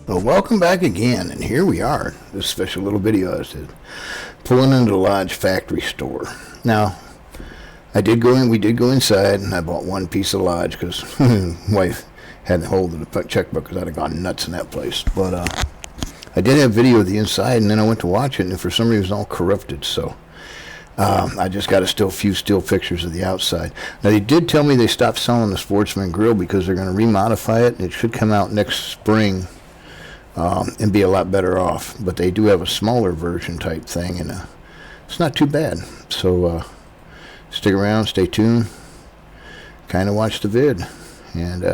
Well, welcome back again, and here we are. This special little video I did, pulling into the Lodge factory store. Now, we did go inside, and I bought one piece of Lodge because wife had the hold of the checkbook because I'd have gone nuts in that place. But I did have video of the inside, and then I went to watch it, and for some reason it was all corrupted. So I just got a few still pictures of the outside. Now, they did tell me they stopped selling the Sportsman grill because they're going to remodify it. It should come out next spring. And be a lot better off, but they do have a smaller version type thing, and it's not too bad. So stick around, stay tuned, kind of watch the vid, and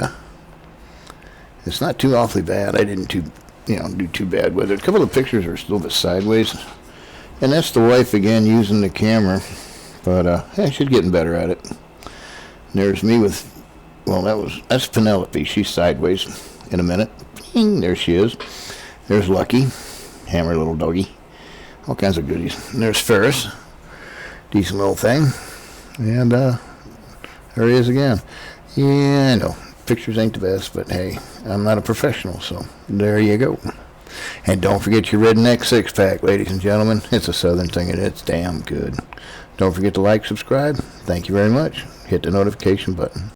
it's not too awfully bad. I didn't do too bad with it. A couple of pictures are still a bit sideways, and that's the wife again using the camera, but she's getting better at it. And there's me with, well, that's Penelope. She's sideways. In a minute. There she is. There's Lucky, hammer little doggy, all kinds of goodies. And there's Ferris, decent little thing, and there he is again. Yeah, I know pictures ain't the best, but hey, I'm not a professional, so there you go. And don't forget your redneck six-pack, ladies and gentlemen. It's a southern thing, and it's damn good. Don't forget to like, subscribe. Thank you very much. Hit the notification button.